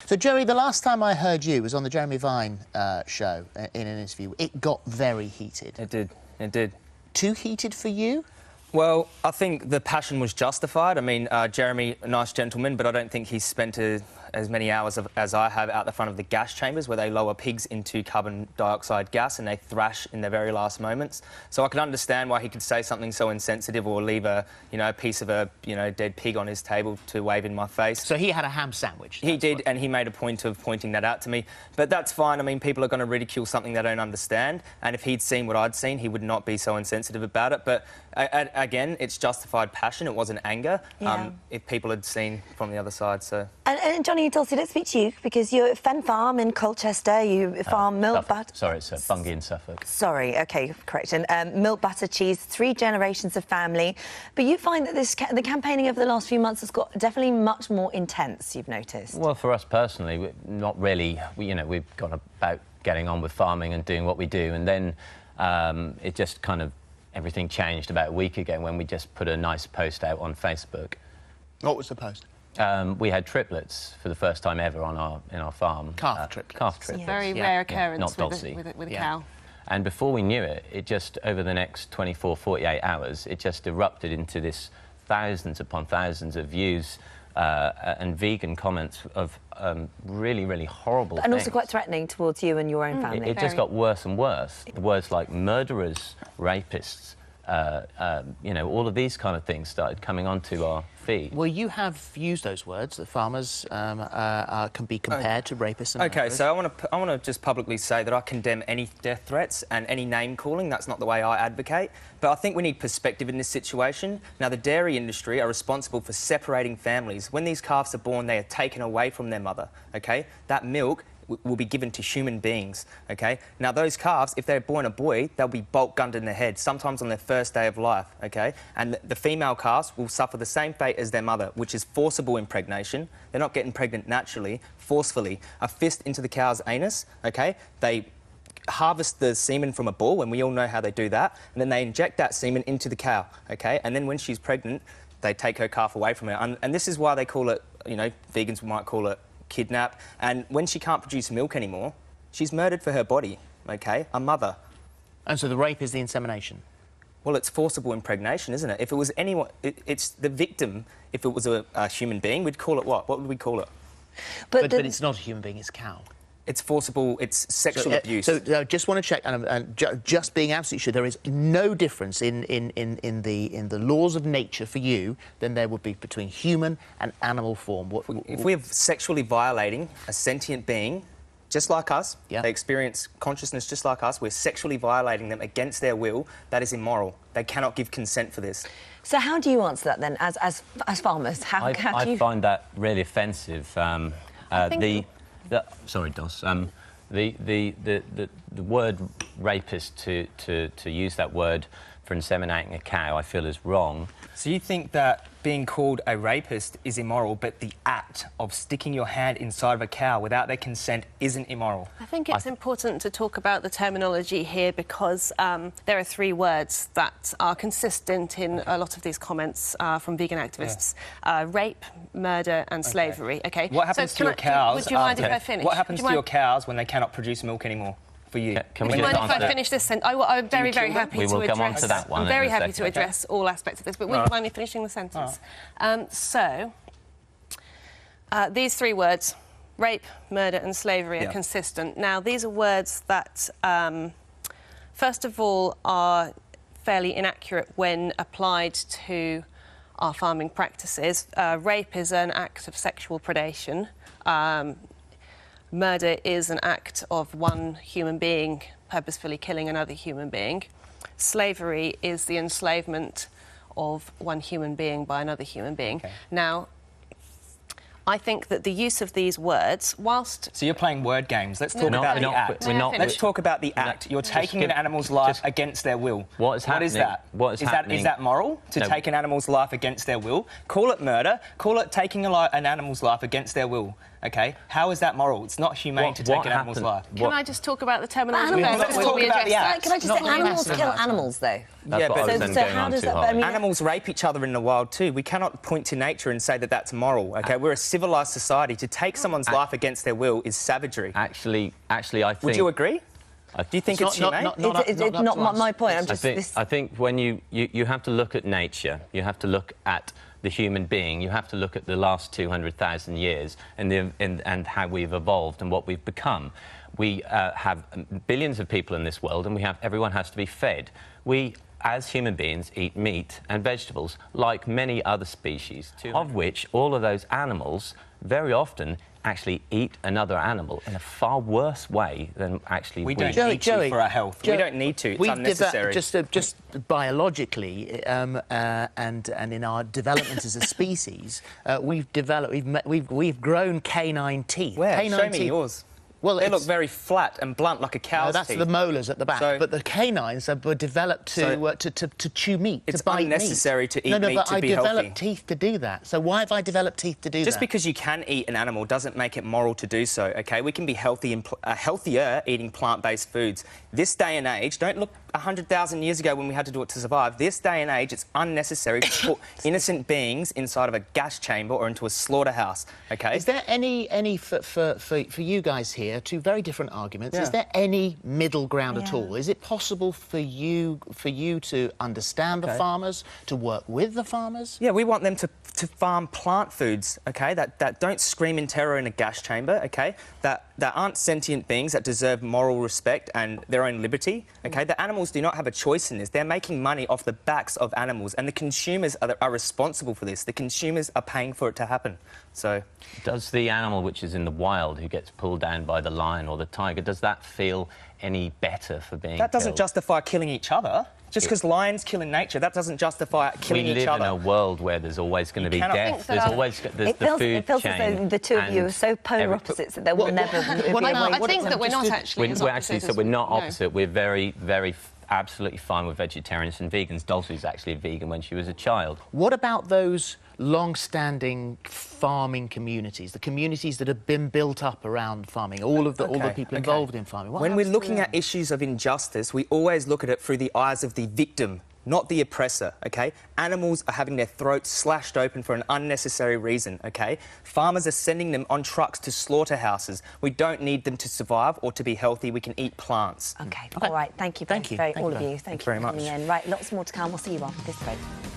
So, Joey, the last time I heard you was on the Jeremy Vine show in an interview. It got very heated. It did. It did. Too heated for you? Well, I think the passion was justified. I mean, Jeremy, a nice gentleman, but I don't think he's spent as many hours as I have out the front of the gas chambers where they lower pigs into carbon dioxide gas and they thrash in their very last moments. So I can understand why he could say something so insensitive or leave a piece of a dead pig on his table to wave in my face. So he had a ham sandwich. He did, and he made a point of pointing that out to me. But that's fine. I mean, people are going to ridicule something they don't understand, and if he'd seen what I'd seen, he would not be so insensitive about it. But again, it's justified passion. It wasn't anger. Yeah. If people had seen from the other side, so. And Johnny and Dulcie, let's speak to you because you're at Fen Farm in Colchester. You farm milk butter. Sorry, it's Bungay in Suffolk. Sorry, OK, correct. And milk, butter, cheese, 3 generations of family. But you find that the campaigning over the last few months has got definitely much more intense, you've noticed. Well, for us personally, not really. We've gone about getting on with farming and doing what we do, and then it just kind of everything changed about a week ago when we just put a nice post out on Facebook. What was the post? We had triplets for the first time ever in our farm. Calf triplets. Calf triplets. Yeah. Very rare occurrence not Dulcie. with a cow. And before we knew it, it just, over the next 24, 48 hours, it just erupted into this thousands upon thousands of views and vegan comments of really, really horrible And things. also quite threatening towards you and your own family. It just got worse and worse. Words like murderers, rapists, all of these kind of things started coming onto our feed. Well, you have used those words, that farmers can be compared to rapists and OK, murderers. so I want to just publicly say that I condemn any death threats and any name-calling. That's not the way I advocate. But I think we need perspective in this situation. Now, the dairy industry are responsible for separating families. When these calves are born, they are taken away from their mother, OK? That milk will be given to human beings, OK? Now, those calves, if they're born a boy, they'll be bolt-gunned in the head, sometimes on their first day of life, OK? And the female calves will suffer the same fate as their mother, which is forcible impregnation. They're not getting pregnant naturally, forcefully. A fist into the cow's anus, OK? They harvest the semen from a bull, and we all know how they do that, and then they inject that semen into the cow, OK? And then when she's pregnant, they take her calf away from her. And this is why they call it, vegans might call it kidnap, and when she can't produce milk anymore, she's murdered for her body, OK? A mother. And so the rape is the insemination? Well, it's forcible impregnation, isn't it? If it was anyone... it's the victim. If it was a human being, we'd call it what? What would we call it? But it's not a human being, it's a cow. It's forcible, it's sexual abuse. So just want to check, and just being absolutely sure, there is no difference in the laws of nature for you than there would be between human and animal form. If we're sexually violating a sentient being, just like us, they experience consciousness just like us, we're sexually violating them against their will, that is immoral. They cannot give consent for this. So how do you answer that then, as farmers? How do you... I find that really offensive. Sorry, Dos. The word rapist, to use that word for inseminating a cow, I feel is wrong. So you think that being called a rapist is immoral, but the act of sticking your hand inside of a cow without their consent isn't immoral? I think it's important to talk about the terminology here because there are 3 words that are consistent in a lot of these comments from vegan activists. Rape, murder and slavery, OK? What happens to your cows... Would you mind if I finish? What happens to your cows when they cannot produce milk anymore? For you. Can Would you mind if I finish this sentence? I'm very, very happy to address... We will come on to that one. I'm very happy to address all aspects of this, but would you mind me finishing the sentence? These 3 words, rape, murder and slavery, are consistent. Now, these are words that, first of all, are fairly inaccurate when applied to our farming practices. Rape is an act of sexual predation. Murder is an act of one human being purposefully killing another human being. Slavery is the enslavement of one human being by another human being. Okay. Now, I think that the use of these words, whilst... So you're playing word games. Let's talk about the act. Let's talk about the act. You're taking an animal's life against their will. What is happening? What is that? Is that moral, to take an animal's life against their will? Call it murder. Call it taking an animal's life against their will. OK? How is that moral? It's not humane to take an animal's life. Can I just talk about the terminology Animals- first Let's before talk we about address the that? act. Can I just Not say animals massive kill amount. animals, though? That's Yeah, what I but- was then So going how on does to, that- Harvey. I mean- Animals rape each other in the wild too. We cannot point to nature and say that that's moral. OK, we're a civilised society. To take someone's life against their will is savagery. Actually, I think... Would you agree? Do you think it's humane? It's not my point. I'm just... I think when you have to look at nature, you have to look at the human being, you have to look at the last 200,000 years and how we've evolved and what we've become. We have billions of people in this world, and everyone has to be fed. We, as human beings, eat meat and vegetables, like many other species, of which all of those animals very often actually eat another animal in a far worse way than actually we. We don't need to for our health. We don't need to. It's We've unnecessary. just biologically and in our development as a species, we've grown canine teeth. Where? Canine Show me teeth. yours. Well, They it's- look very flat and blunt, like a cow's No, that's teeth. the molars at the back. So- but the canines were developed to chew meat, It's to bite unnecessary meat. to eat meat but to I be developed healthy. teeth to do that. So why have I developed teeth to do that? Just because you can eat an animal doesn't make it moral to do so, OK? We can be healthy and healthier eating plant-based foods. This day and age, don't look 100,000 years ago when we had to do it to survive. This day and age, it's unnecessary to put innocent beings inside of a gas chamber or into a slaughterhouse, OK? Is there any for you guys here, two very different arguments, Yeah. is there any middle ground at all? Is it possible for you to understand the farmers, to work with the farmers? Yeah, we want them to farm plant foods, OK, that don't scream in terror in a gas chamber, OK, that aren't sentient beings that deserve moral respect and their own liberty, OK? The animals do not have a choice in this. They're making money off the backs of animals, and the consumers are responsible for this. The consumers are paying for it to happen. So, Does the animal which is in the wild who gets pulled down by the lion or the tiger, does that feel any better for being that doesn't killed? justify killing each other. Just because lions kill in nature, that doesn't justify killing We each live other. in a world where there's always going to be cannot death. think that There's our- always there's It the feels, food it feels chain. as though the two of you are and so polar every- opposites that there will never be a what way. about- I think that we're not just- actually as We're opposite actually, so as we're not no. opposite. We're very, very absolutely fine with vegetarians and vegans. Dulcie's actually a vegan when she was a child. What about those long-standing farming communities, the communities that have been built up around farming, all the people involved in farming? What When we're happens to looking them? at issues of injustice, we always look at it through the eyes of the victim, not the oppressor, OK? Animals are having their throats slashed open for an unnecessary reason, OK? Farmers are sending them on trucks to slaughterhouses. We don't need them to survive or to be healthy. We can eat plants. OK, all right. Thank you, Thank you. very, Thank all you of very you. much. Thank you very for coming much. in. Right, lots more to come. We'll see you after this break.